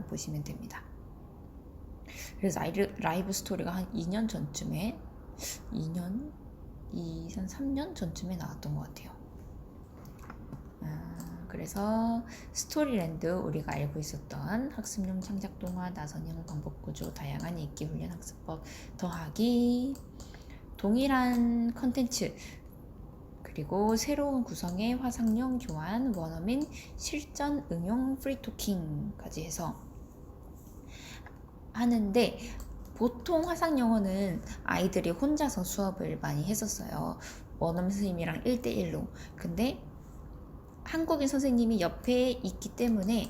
보시면 됩니다. 그래서 라이브 스토리가 한 2년 전쯤에 3년 전쯤에 나왔던 것 같아요. 그래서 스토리랜드, 우리가 알고 있었던 학습용 창작 동화, 나선형 반복 구조, 다양한 읽기 훈련 학습법 더하기 동일한 컨텐츠, 그리고 새로운 구성의 화상용 교환, 원어민 실전 응용 프리토킹까지 해서 하는데, 보통 화상 영어는 아이들이 혼자서 수업을 많이 했었어요. 원어민 선생님이랑 1대1로. 근데 한국인 선생님이 옆에 있기 때문에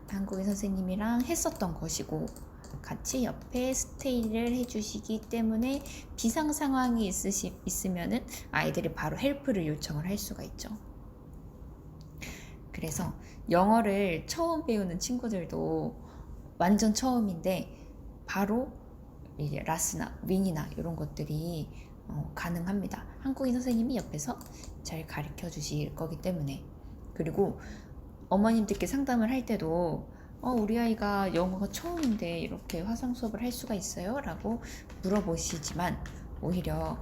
한국인 선생님이랑 했었던 것이고, 같이 옆에 스테이를 해주시기 때문에 비상 상황이 있으면은 아이들이 바로 헬프를 요청을 할 수가 있죠. 그래서 영어를 처음 배우는 친구들도 완전 처음인데 바로 이제 라스나 윈이나 이런 것들이 가능합니다. 한국인 선생님이 옆에서 잘 가르쳐 주실 거기 때문에. 그리고 어머님들께 상담을 할 때도 우리 아이가 영어가 처음인데 이렇게 화상 수업을 할 수가 있어요? 라고 물어보시지만, 오히려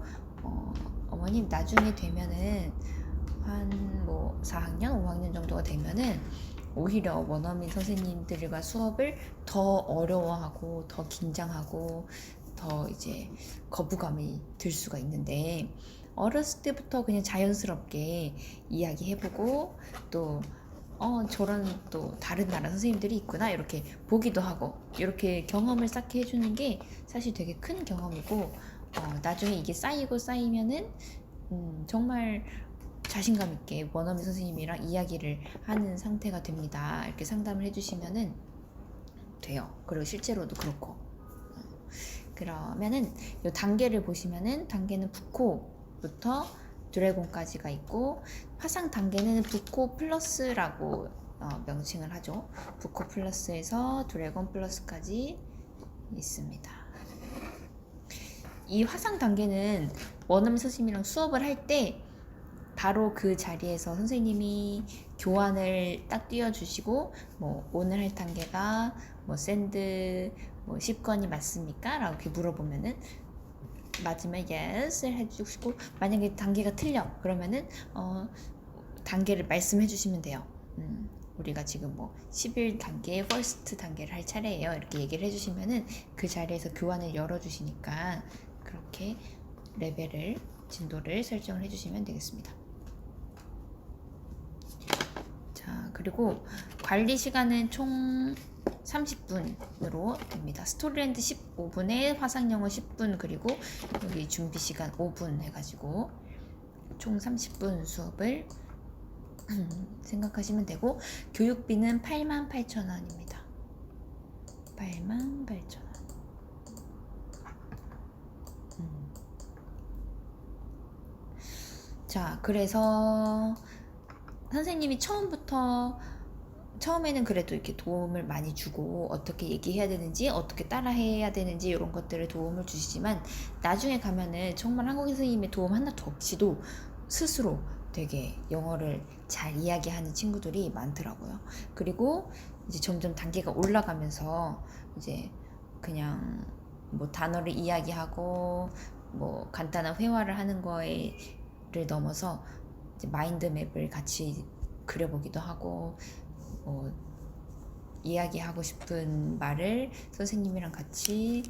어머님 나중에 되면은 한 4학년, 5학년 정도가 되면은 오히려 원어민 선생님들과 수업을 더 어려워하고 더 긴장하고 더 이제 거부감이 들 수가 있는데, 어렸을 때부터 그냥 자연스럽게 이야기해보고 또 저런 또 다른 나라 선생님들이 있구나 이렇게 보기도 하고 이렇게 경험을 쌓게 해주는 게 사실 되게 큰 경험이고, 나중에 이게 쌓이면은 정말 자신감 있게 원어민 선생님이랑 이야기를 하는 상태가 됩니다. 이렇게 상담을 해주시면은 돼요. 그리고 실제로도 그렇고. 그러면은 이 단계를 보시면은, 단계는 부코부터 드래곤까지가 있고, 화상 단계는 부코 플러스라고 명칭을 하죠. 부코 플러스에서 드래곤 플러스까지 있습니다. 이 화상 단계는 원어민 선생님이랑 수업을 할 때 바로 그 자리에서 선생님이 교환을 딱 띄워주시고, 오늘 할 단계가 샌드 10건이 맞습니까? 라고 이렇게 물어보면은 맞으면 yes를 해주시고, 만약에 단계가 틀려 그러면은 단계를 말씀해 주시면 돼요. 우리가 지금 11단계 first 단계를 할 차례예요 이렇게 얘기를 해주시면은 그 자리에서 교환을 열어주시니까 그렇게 레벨을, 진도를 설정을 해주시면 되겠습니다. 자, 그리고 관리 시간은 총 30분으로 됩니다. 스토리랜드 15분에 화상영어 10분, 그리고 여기 준비 시간 5분 해가지고 총 30분 수업을 생각하시면 되고, 교육비는 88,000원입니다. 88,000원. 자, 그래서 선생님이 처음에는 그래도 이렇게 도움을 많이 주고 어떻게 얘기해야 되는지, 어떻게 따라해야 되는지 이런 것들을 도움을 주시지만, 나중에 가면은 정말 한국인 선생님의 도움 하나도 없이도 스스로 되게 영어를 잘 이야기하는 친구들이 많더라고요. 그리고 이제 점점 단계가 올라가면서 이제 그냥 단어를 이야기하고 간단한 회화를 하는 거를 넘어서 이제 마인드맵을 같이 그려보기도 하고, 이야기하고 싶은 말을 선생님이랑 같이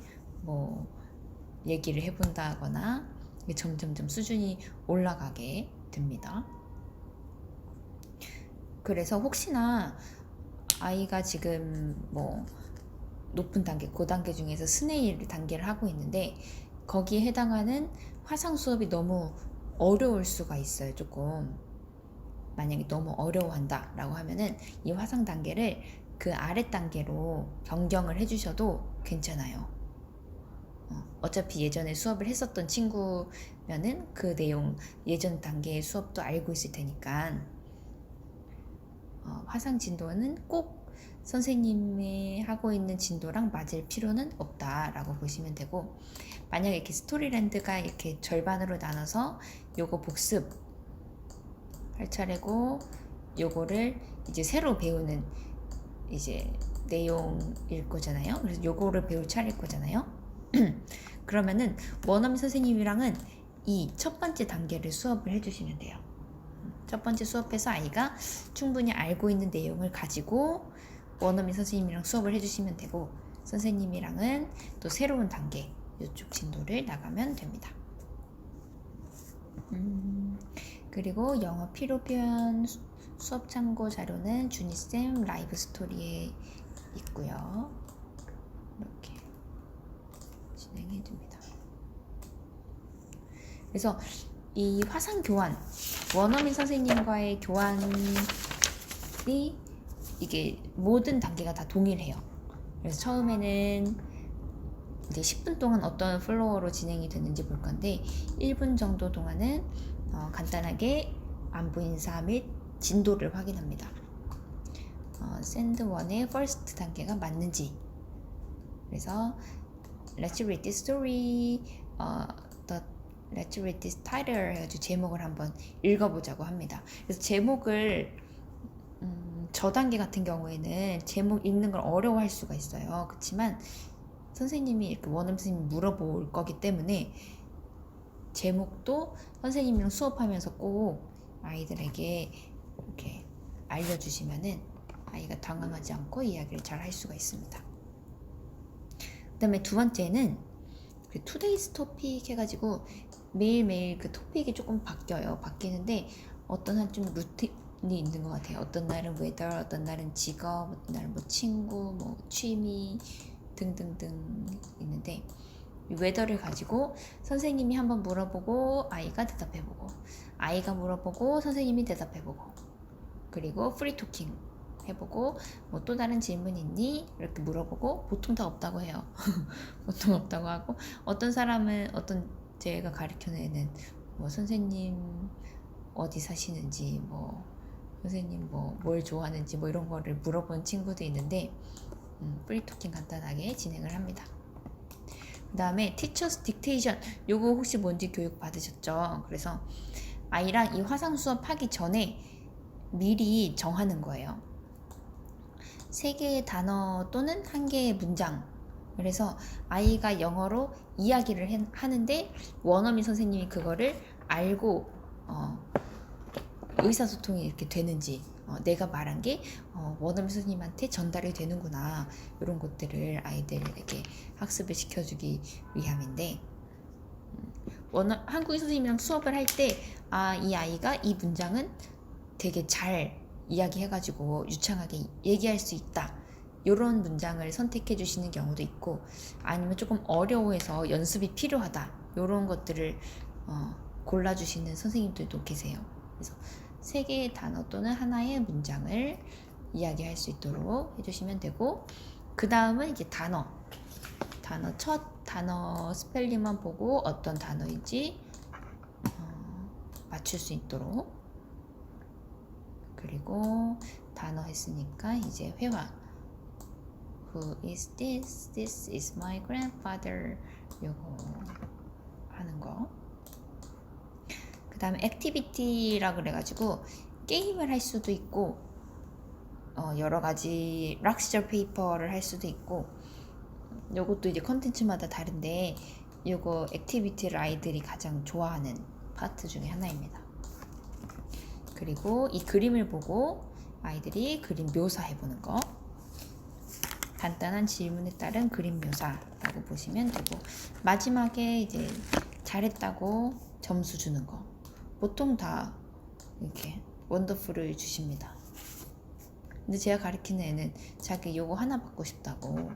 얘기를 해본다거나, 점점점 수준이 올라가게 됩니다. 그래서 혹시나 아이가 지금 높은 단계, 고단계 중에서 스네일 단계를 하고 있는데 거기에 해당하는 화상 수업이 너무 어려울 수가 있어요. 조금 만약에 너무 어려워한다 라고 하면은 이 화상 단계를 그 아래 단계로 변경을 해주셔도 괜찮아요. 어차피 예전에 수업을 했었던 친구면은 그 내용, 예전 단계의 수업도 알고 있을 테니까 화상 진도는 꼭 선생님이 하고 있는 진도랑 맞을 필요는 없다라고 보시면 되고, 만약에 이렇게 스토리랜드가 이렇게 절반으로 나눠서 요거 복습 할 차례고, 요거를 이제 새로 배우는 이제 내용일 거잖아요. 그래서 요거를 배울 차례일 거잖아요. 그러면은 원어민 선생님이랑은 이 첫 번째 단계를 수업을 해주시면 돼요. 첫 번째 수업에서 아이가 충분히 알고 있는 내용을 가지고 원어민 선생님이랑 수업을 해주시면 되고, 선생님이랑은 또 새로운 단계 이쪽 진도를 나가면 됩니다. 그리고 영어 필요 표현 수업 참고 자료는 주니쌤 라이브 스토리에 있고요. 이렇게 진행해 줍니다. 그래서 이 화상 교환, 원어민 선생님과의 교환이 이게 모든 단계가 다 동일해요. 그래서 처음에는 이제 10분 동안 어떤 플로어로 진행이 됐는지 볼 건데, 1분 정도 동안은 간단하게 안부 인사 및 진도를 확인합니다. 샌드 1의 퍼스트 단계가 맞는지, 그래서 Let's read this story, Let's read this title 해가지고 제목을 한번 읽어보자고 합니다. 그래서 제목을 저 단계 같은 경우에는 제목 읽는 걸 어려워할 수가 있어요. 그렇지만 선생님이 이렇게 원어민 선생님이 물어볼 거기 때문에 제목도 선생님이랑 수업하면서 꼭 아이들에게 이렇게 알려주시면은 아이가 당황하지 않고 이야기를 잘 할 수가 있습니다. 그 다음에 두 번째는 그 투데이스 토픽 해가지고 매일매일 그 토픽이 조금 바뀌는데 어떤 한 좀 루틴이 있는 것 같아요. 어떤 날은 웨더, 어떤 날은 직업, 어떤 날은 뭐 친구, 뭐 취미 등등등 있는데, 이 웨더를 가지고 선생님이 한번 물어보고 아이가 대답해보고, 아이가 물어보고 선생님이 대답해보고, 그리고 프리 토킹 해보고, 뭐 또 다른 질문 있니? 이렇게 물어보고, 보통 다 없다고 해요. 보통 없다고 하고, 어떤 사람은 제가 가르치는 애는 뭐 선생님 어디 사시는지, 뭐 선생님 뭐 뭘 좋아하는지 뭐 이런 거를 물어본 친구도 있는데, 프리토킹 간단하게 진행을 합니다. 그 다음에 티처스 딕테이션, 요거 혹시 뭔지 교육 받으셨죠? 그래서 아이랑 이 화상 수업 하기 전에 미리 정하는 거예요. 3개의 단어 또는 1개의 문장. 그래서 아이가 영어로 이야기를 하는데 원어민 선생님이 그거를 알고 의사소통이 이렇게 되는지, 내가 말한 게 원어민 선생님한테 전달이 되는구나, 이런 것들을 아이들에게 학습을 시켜주기 위함인데, 한국인 선생님이랑 수업을 할 때 이 아이가 이 문장은 되게 잘 이야기해가지고 유창하게 얘기할 수 있다, 이런 문장을 선택해 주시는 경우도 있고, 아니면 조금 어려워해서 연습이 필요하다, 이런 것들을 골라주시는 선생님들도 계세요. 그래서 3개의 단어 또는 하나의 문장을 이야기할 수 있도록 해주시면 되고, 그 다음은 이제 첫 단어 스펠링만 보고 어떤 단어인지 맞출 수 있도록, 그리고 단어 했으니까 이제 회화, Who is this? This is my grandfather. 요거 하는 거. 그 다음에 액티비티라 그래가지고 게임을 할 수도 있고, 여러 가지 락시저 페이퍼를 할 수도 있고, 요것도 이제 컨텐츠마다 다른데, 요거 액티비티를 아이들이 가장 좋아하는 파트 중에 하나입니다. 그리고 이 그림을 보고 아이들이 그림 묘사해보는 거, 간단한 질문에 따른 그림 묘사라고 보시면 되고, 마지막에 이제 잘했다고 점수 주는 거, 보통 다 이렇게 원더풀을 주십니다. 근데 제가 가르치는 애는 자기 요거 하나 받고 싶다고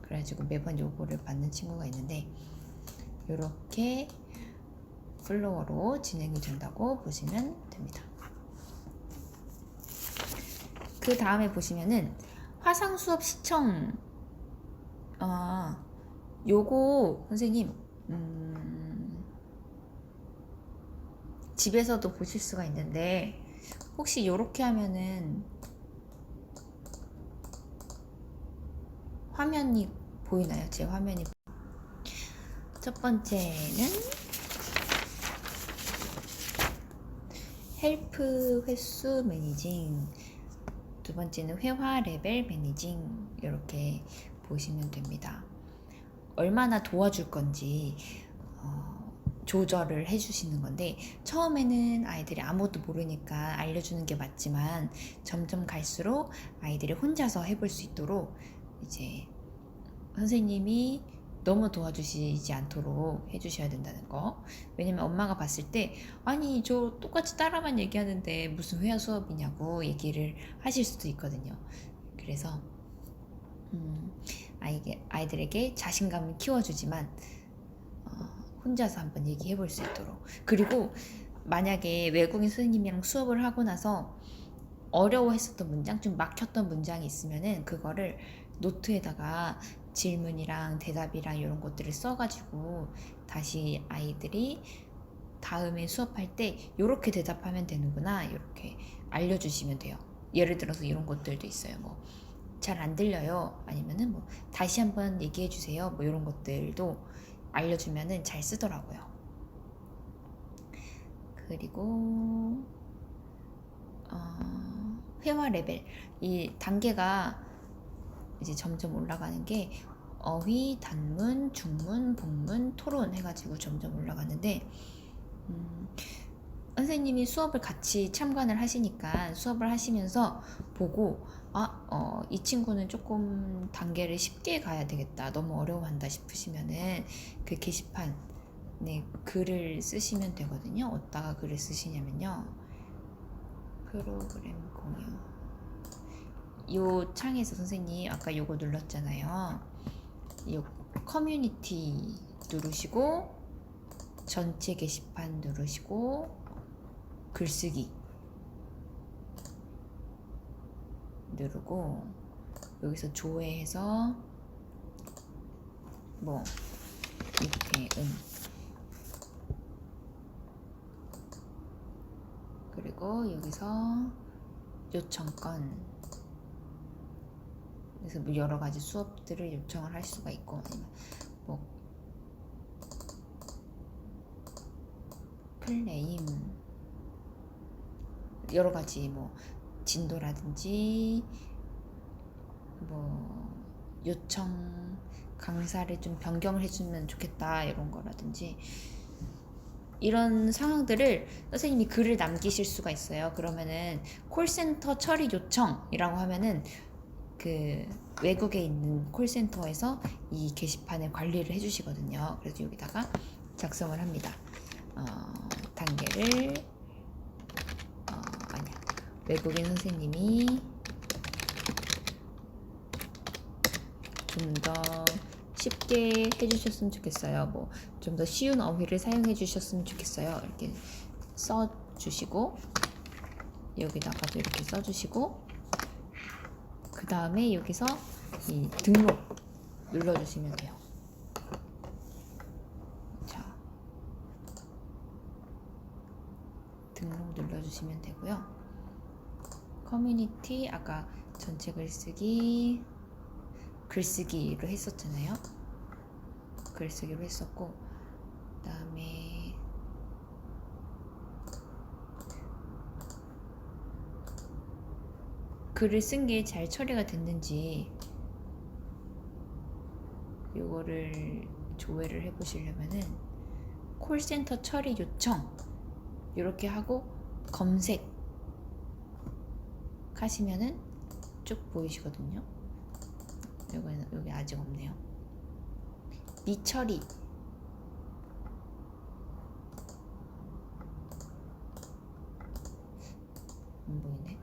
그래가지고 매번 요거를 받는 친구가 있는데, 요렇게 플로어로 진행이 된다고 보시면 됩니다. 그 다음에 보시면은 화상 수업 시청, 요거 선생님 집에서도 보실 수가 있는데, 혹시 요렇게 하면은 화면이 보이나요? 제 화면이. 첫 번째는 헬프 횟수 매니징, 두 번째는 회화 레벨 매니징, 이렇게 보시면 됩니다. 얼마나 도와줄 건지 조절을 해주시는 건데, 처음에는 아이들이 아무것도 모르니까 알려주는 게 맞지만 점점 갈수록 아이들이 혼자서 해볼 수 있도록 이제 선생님이 너무 도와주시지 않도록 해주셔야 된다는 거. 왜냐면 엄마가 봤을 때 아니 저 똑같이 따라만 얘기하는데 무슨 회화 수업이냐고 얘기를 하실 수도 있거든요. 그래서 아이들에게 자신감을 키워주지만 혼자서 한번 얘기해 볼 수 있도록. 그리고 만약에 외국인 선생님이랑 수업을 하고 나서 어려워했었던 문장, 좀 막혔던 문장이 있으면은 그거를 노트에다가 질문이랑 대답이랑 이런 것들을 써가지고 다시 아이들이 다음에 수업할 때 이렇게 대답하면 되는구나, 이렇게 알려주시면 돼요. 예를 들어서 이런 것들도 있어요. 뭐 잘 안 들려요, 아니면은 뭐 다시 한번 얘기해 주세요, 뭐 이런 것들도 알려주면은 잘 쓰더라고요. 그리고 회화 레벨, 이 단계가 이제 점점 올라가는 게 어휘, 단문, 중문, 본문, 토론 해가지고 점점 올라가는데 선생님이 수업을 같이 참관을 하시니까 수업을 하시면서 보고 이 친구는 조금 단계를 쉽게 가야 되겠다, 너무 어려워한다 싶으시면은 그 게시판에 글을 쓰시면 되거든요. 어디다가 글을 쓰시냐면요, 프로그램 공유 요 창에서 선생님 아까 요거 눌렀잖아요. 요 커뮤니티 누르시고 전체 게시판 누르시고 글쓰기 누르고 여기서 조회해서 뭐 이렇게 그리고 여기서 요청건, 그래서 뭐 여러 가지 수업들을 요청을 할 수가 있고, 아니면 뭐 클레임, 여러 가지 뭐 진도라든지 뭐 요청 강사를 좀 변경을 해주면 좋겠다 이런 거라든지, 이런 상황들을 선생님이 글을 남기실 수가 있어요. 그러면은 콜센터 처리 요청이라고 하면은 그 외국에 있는 콜센터에서 이 게시판을 관리를 해주시거든요. 그래서 여기다가 작성을 합니다. 단계를 외국인 선생님이 좀 더 쉽게 해주셨으면 좋겠어요. 뭐 좀 더 쉬운 어휘를 사용해 주셨으면 좋겠어요. 이렇게 써주시고 여기다가도 이렇게 써주시고, 그 다음에 여기서 이 등록 눌러주시면 돼요. 자, 등록 눌러주시면 되고요. 커뮤니티 아까 전체 글쓰기로 했었잖아요. 글쓰기로 했었고, 그 다음에 글을 쓴 게 잘 처리가 됐는지 요거를 조회를 해보시려면은 콜센터 처리 요청 이렇게 하고 검색 하시면은 쭉 보이시거든요. 여기 아직 없네요. 미처리 안 보이네.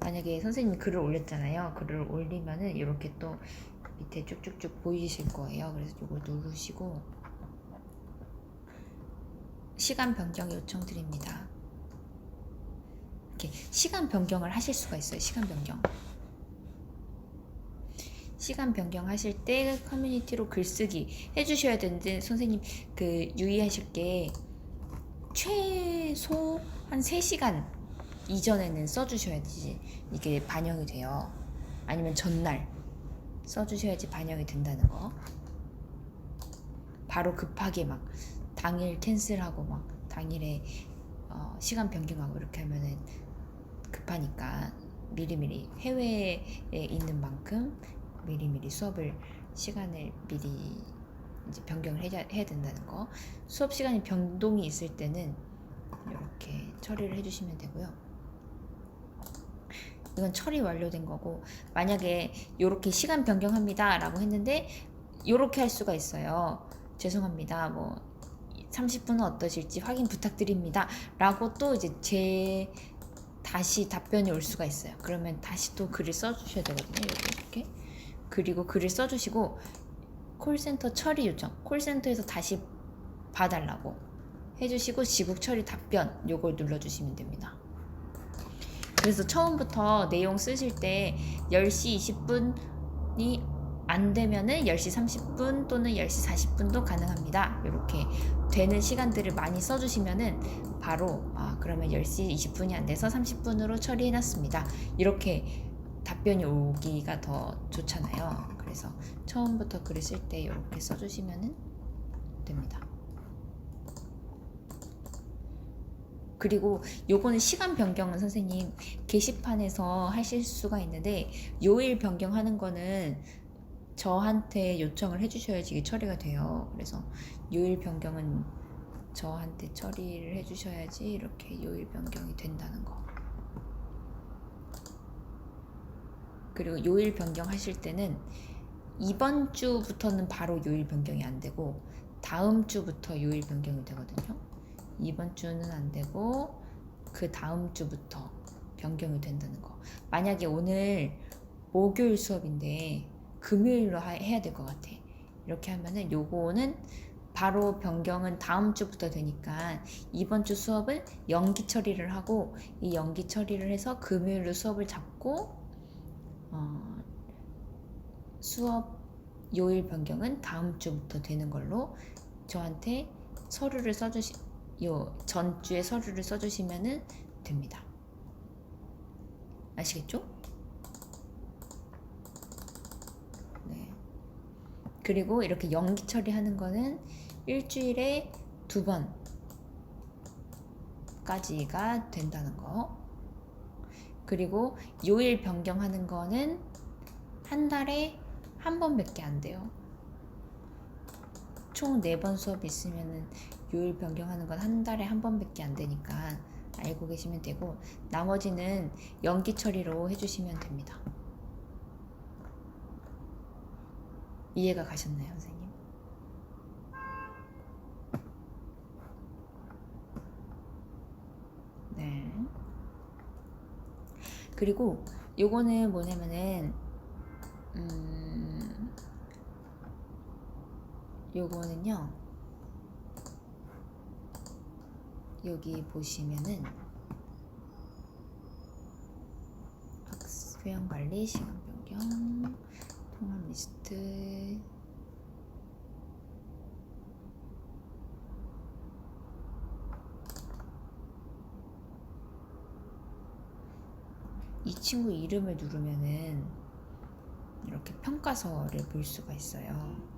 만약에 선생님이 글을 올렸잖아요. 글을 올리면은 이렇게 또 밑에 쭉쭉쭉 보이실 거예요. 그래서 이걸 누르시고 시간 변경 요청드립니다. 이렇게 시간 변경을 하실 수가 있어요. 시간 변경 하실 때 커뮤니티로 글쓰기 해주셔야 되는데, 선생님 그 유의하실 게 최소 한 3시간 이전에는 써주셔야지 이게 반영이 돼요. 아니면 전날 써주셔야지 반영이 된다는 거. 바로 급하게 막 당일 캔슬하고 막 당일에 시간 변경하고 이렇게 하면은 급하니까 미리미리 해외에 있는 만큼 미리미리 수업을 시간을 미리 이제 변경을 해야 된다는 거. 수업 시간이 변동이 있을 때는 이렇게 처리를 해주시면 되고요. 이건 처리 완료된 거고, 만약에 이렇게 시간 변경합니다 라고 했는데 이렇게 할 수가 있어요. 죄송합니다, 뭐 30분은 어떠실지 확인 부탁드립니다 라고 또 이제 다시 답변이 올 수가 있어요. 그러면 다시 또 글을 써주셔야 되거든요. 이렇게. 그리고 글을 써주시고 콜센터 처리 요청, 콜센터에서 다시 봐달라고 해주시고 지국 처리 답변 요걸 눌러주시면 됩니다. 그래서 처음부터 내용 쓰실 때 10시 20분이 안 되면은 10시 30분 또는 10시 40분도 가능합니다. 이렇게 되는 시간들을 많이 써주시면은 바로 그러면 10시 20분이 안 돼서 30분으로 처리해놨습니다. 이렇게 답변이 오기가 더 좋잖아요. 그래서 처음부터 글을 쓸 때 이렇게 써주시면 됩니다. 그리고 요거는 시간 변경은 선생님 게시판에서 하실 수가 있는데 요일 변경하는 거는 저한테 요청을 해주셔야지 이게 처리가 돼요. 그래서 요일 변경은 저한테 처리를 해주셔야지 이렇게 요일 변경이 된다는 거. 그리고 요일 변경하실 때는 이번 주부터는 바로 요일 변경이 안 되고 다음 주부터 요일 변경이 되거든요. 이번 주는 안 되고 그 다음 주부터 변경이 된다는 거. 만약에 오늘 목요일 수업인데 금요일로 해야 될 것 같아. 이렇게 하면은 요거는 바로 변경은 다음 주부터 되니까 이번 주 수업을 연기 처리를 하고 이 연기 처리를 해서 금요일로 수업을 잡고 수업 요일 변경은 다음 주부터 되는 걸로 저한테 서류를 전주에 서류를 써주시면 됩니다. 아시겠죠? 네. 그리고 이렇게 연기 처리하는 거는 일주일에 2번까지가 된다는 거. 그리고 요일 변경하는 거는 한 달에 한 번밖에 안 돼요. 총 4번 수업이 있으면은 요일 변경하는 건 한 달에 한 번밖에 안 되니까 알고 계시면 되고 나머지는 연기 처리로 해주시면 됩니다. 이해가 가셨나요, 선생님? 네. 그리고 요거는 뭐냐면은 요거는요 여기 보시면은 회원관리, 시간 변경, 통합 리스트, 이 친구 이름을 누르면은 이렇게 평가서를 볼 수가 있어요.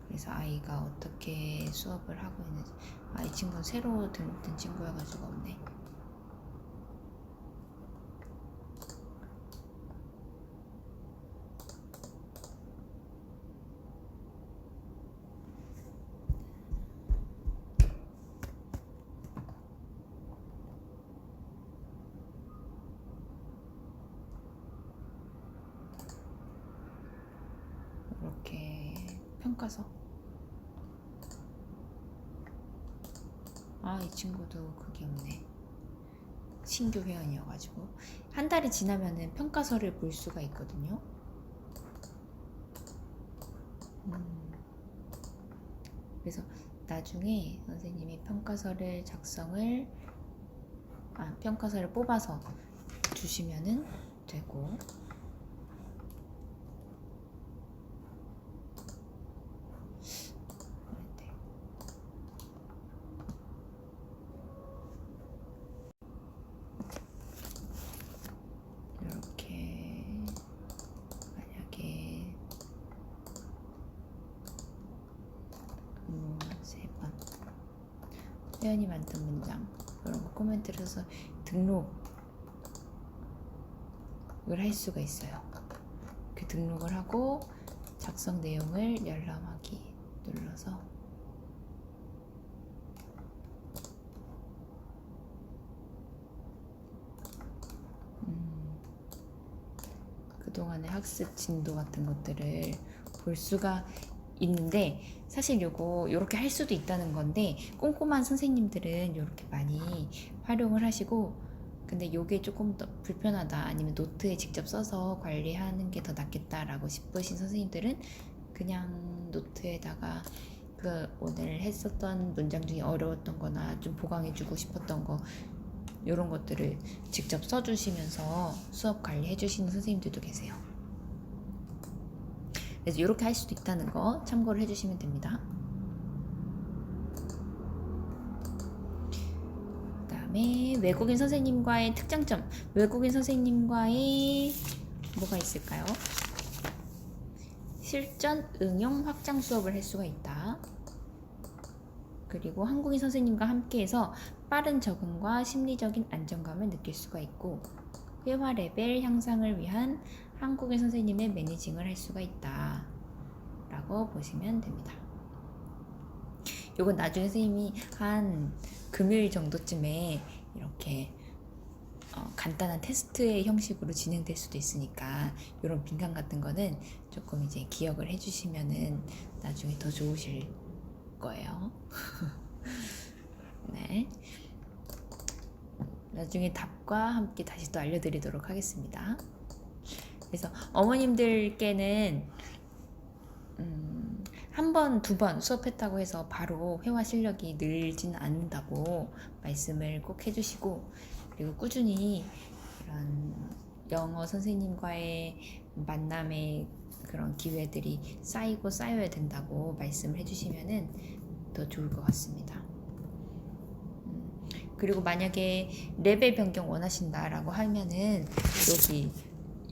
그래서 아이가 어떻게 수업을 하고 있는지. 이 친구는 새로 등록된 친구여가지고 없네. 이렇게 평가서. 이 친구도 그게 없네. 신규 회원이어가지고 한 달이 지나면은 평가서를 볼 수가 있거든요. 그래서 나중에 선생님이 평가서를 뽑아서 주시면은 되고. 회원이 만든 문장 이런 거 코멘트를 써서 등록을 할 수가 있어요. 그 등록을 하고 작성 내용을 열람하기 눌러서 그동안의 학습 진도 같은 것들을 볼 수가 있는데, 사실 요렇게 할 수도 있다는 건데 꼼꼼한 선생님들은 요렇게 많이 활용을 하시고, 근데 요게 조금 더 불편하다 아니면 노트에 직접 써서 관리하는 게 더 낫겠다라고 싶으신 선생님들은 그냥 노트에다가 그 오늘 했었던 문장 중에 어려웠던 거나 좀 보강해주고 싶었던 거 이런 것들을 직접 써주시면서 수업 관리해 주시는 선생님들도 계세요. 그래서 이렇게 할 수도 있다는 거 참고를 해주시면 됩니다. 그 다음에 외국인 선생님과의 특장점, 외국인 선생님과의 뭐가 있을까요? 실전 응용 확장 수업을 할 수가 있다. 그리고 한국인 선생님과 함께해서 빠른 적응과 심리적인 안정감을 느낄 수가 있고, 회화 레벨 향상을 위한 한국인 선생님의 매니징을 할 수가 있다 라고 보시면 됩니다. 요건 나중에 선생님이 한 금요일 정도쯤에 이렇게 간단한 테스트의 형식으로 진행될 수도 있으니까 이런 빈칸 같은 거는 조금 이제 기억을 해주시면은 나중에 더 좋으실 거예요. 네. 나중에 답과 함께 다시 또 알려드리도록 하겠습니다. 그래서 어머님들께는 한 번, 두 번 수업했다고 해서 바로 회화 실력이 늘지는 않는다고 말씀을 꼭 해주시고, 그리고 꾸준히 이런 영어 선생님과의 만남의 그런 기회들이 쌓이고 쌓여야 된다고 말씀을 해주시면은 더 좋을 것 같습니다. 그리고 만약에 레벨 변경 원하신다라고 하면은 여기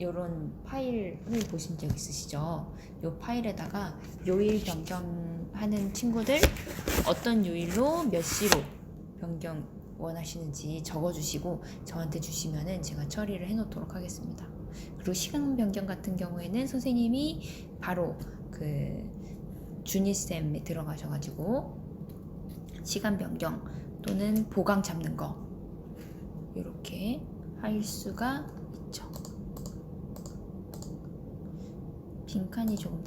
요런 파일을 보신 적 있으시죠? 요 파일에다가 요일 변경하는 친구들 어떤 요일로 몇 시로 변경 원하시는지 적어주시고 저한테 주시면은 제가 처리를 해놓도록 하겠습니다. 그리고 시간 변경 같은 경우에는 선생님이 바로 그 주니쌤에 들어가셔가지고 시간 변경 또는 보강 잡는 거 이렇게 할 수가 있죠. 빈칸이 조금